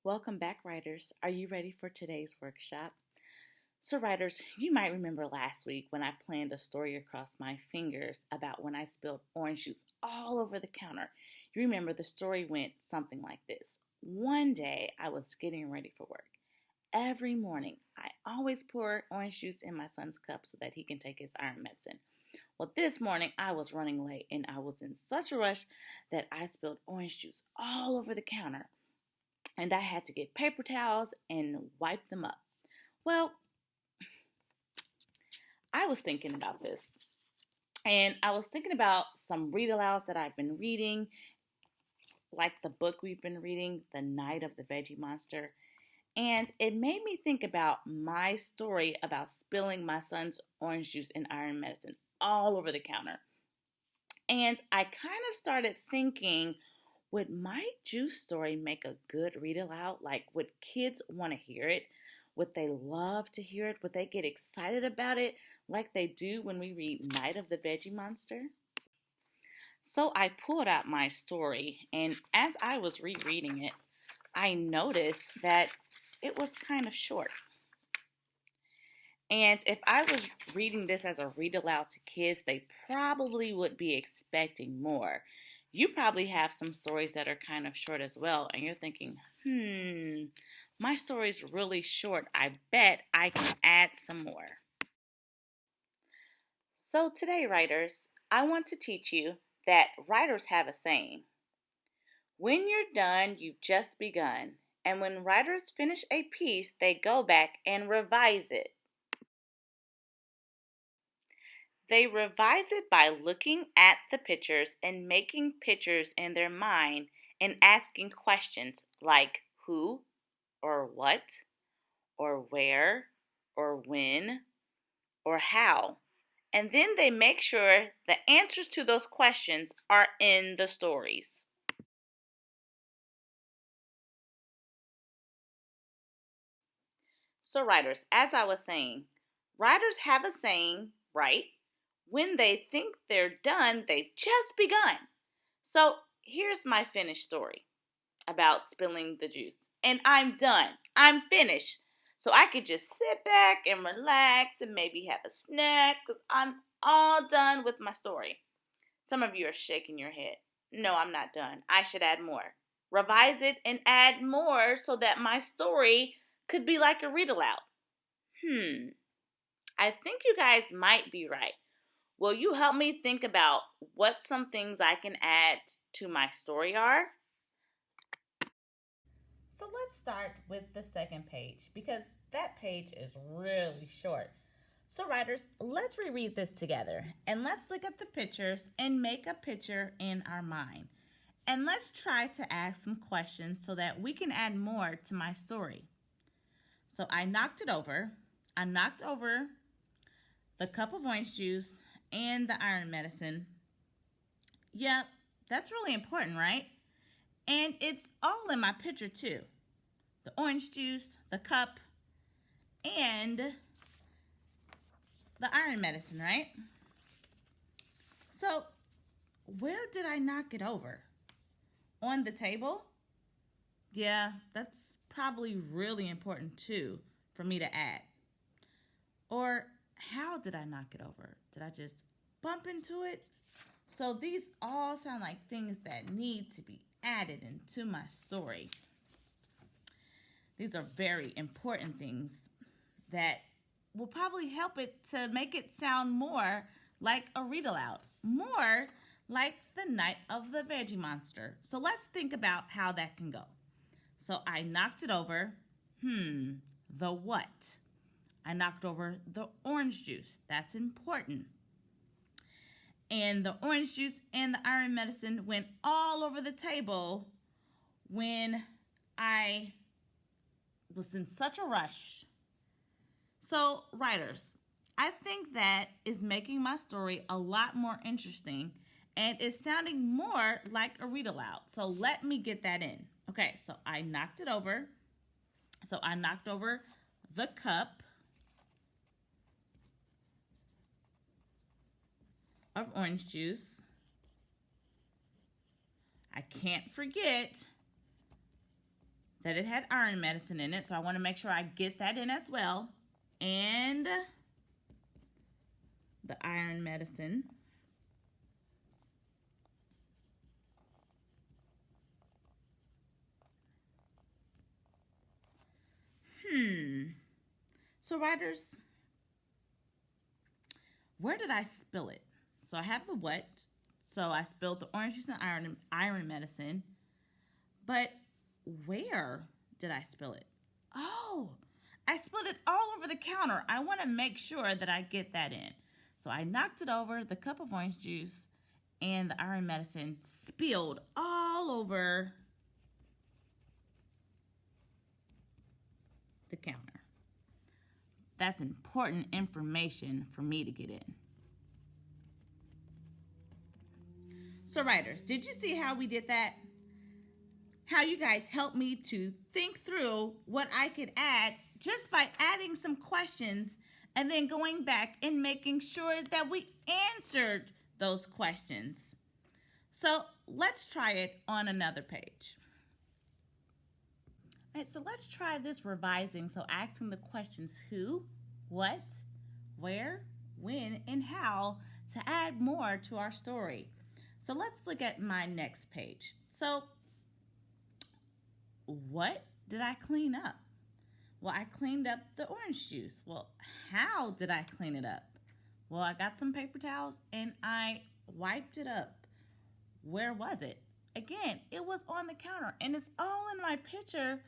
Welcome back, writers. Are you ready for today's workshop? So, writers, you might remember last week when I planned a story across my fingers about when I spilled orange juice all over the counter. You remember the story went something like this. One day I was getting ready for work. Every morning, I always pour orange juice in my son's cup so that he can take his iron medicine. Well, this morning I was running late and I was in such a rush that I spilled orange juice all over the counter and I had to get paper towels and wipe them up. Well, I was thinking about this, and I was thinking about some read alouds that I've been reading, like the book we've been reading, The Night of the Veggie Monster. And it made me think about my story about spilling my son's orange juice and iron medicine all over the counter. And I kind of started thinking, would my juice story make a good read aloud? Like, would kids want to hear it? Would they love to hear it? Would they get excited about it like they do when we read Night of the Veggie Monster? So I pulled out my story, and as I was rereading it, I noticed that it was kind of short. And if I was reading this as a read aloud to kids, they probably would be expecting more. You probably have some stories that are kind of short as well, and you're thinking, my story's really short. I bet I can add some more. So today, writers, I want to teach you that writers have a saying. When you're done, you've just begun. And when writers finish a piece, they go back and revise it. They revise it by looking at the pictures and making pictures in their mind and asking questions like who or what or where or when or how. And then they make sure the answers to those questions are in the stories. So, writers, as I was saying, writers have a saying, right? When they think they're done, they've just begun. So, here's my finished story about spilling the juice. And I'm done. I'm finished. So I could just sit back and relax and maybe have a snack because I'm all done with my story. Some of you are shaking your head. No, I'm not done. I should add more. Revise it and add more so that my story could be like a read aloud. I think you guys might be right. Will you help me think about what some things I can add to my story are? So let's start with the second page because that page is really short. So, writers, let's reread this together and let's look at the pictures and make a picture in our mind. And let's try to ask some questions so that we can add more to my story. So, I knocked it over. I knocked over the cup of orange juice and the iron medicine. Yep, that's really important, right? And it's all in my picture, too. The orange juice, the cup, and the iron medicine, right? So, where did I knock it over? On the table? Yeah, that's probably really important too for me to add. Or how did I knock it over? Did I just bump into it? So these all sound like things that need to be added into my story. These are very important things that will probably help it to make it sound more like a read aloud, more like the Night of the Veggie Monster. So let's think about how that can go. So I knocked it over. The what? I knocked over the orange juice. That's important. And the orange juice and the iron medicine went all over the table when I was in such a rush. So, writers, I think that is making my story a lot more interesting and it's sounding more like a read aloud. So, let me get that in. Okay, so I knocked it over. So, I knocked over the cup of orange juice. I can't forget that it had iron medicine in it, so I want to make sure I get that in as well. And the iron medicine. So writers, where did I spill it? So I have the what. So I spilled the orange juice and iron medicine. But where did I spill it? Oh, I spilled it all over the counter. I want to make sure that I get that in. So I knocked it over, the cup of orange juice and the iron medicine spilled all over the counter. That's important information for me to get in. So writers, did you see how we did that? How you guys helped me to think through what I could add just by adding some questions and then going back and making sure that we answered those questions. So let's try it on another page. All right, so let's try this revising. So asking the questions who, what, where, when, and how to add more to our story. So let's look at my next page. So what did I clean up? Well, I cleaned up the orange juice. Well, how did I clean it up? Well, I got some paper towels and I wiped it up. Where was it? Again, it was on the counter and it's all in my picture,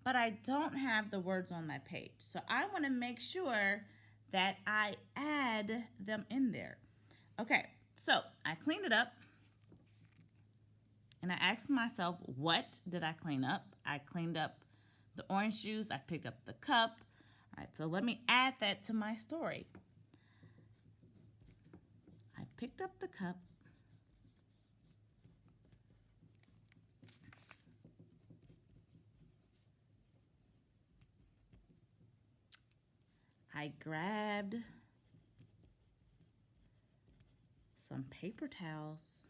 but I don't have the words on that page. So I want to make sure that I add them in there. Okay, so I cleaned it up and I asked myself, what did I clean up? I cleaned up the orange juice. I picked up the cup. All right, so let me add that to my story. I picked up the cup. I grabbed some paper towels.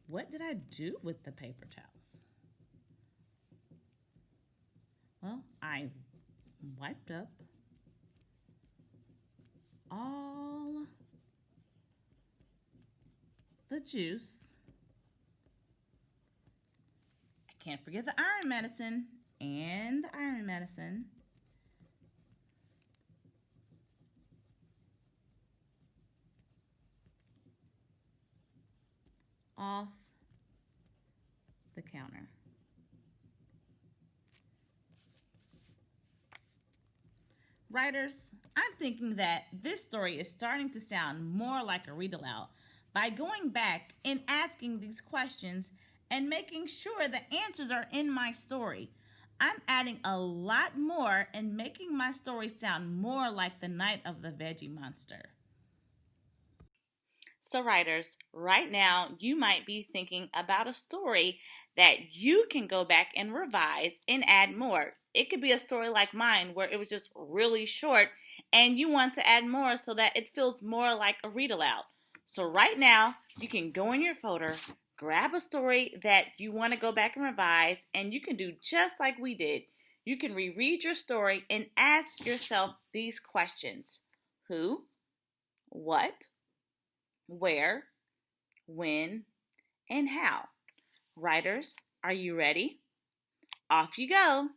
What did I do with the paper towels? Well, I wiped up all the juice. I can't forget the iron medicine and the iron medicine. Off the counter. Writers, I'm thinking that this story is starting to sound more like a read aloud by going back and asking these questions and making sure the answers are in my story. I'm adding a lot more and making my story sound more like the Night of the Veggie Monster. So writers, right now you might be thinking about a story that you can go back and revise and add more. It could be a story like mine where it was just really short and you want to add more so that it feels more like a read aloud. So right now you can go in your folder, grab a story that you want to go back and revise, and you can do just like we did. You can reread your story and ask yourself these questions. Who? What? Where, when, and how. Writers, are you ready? Off you go.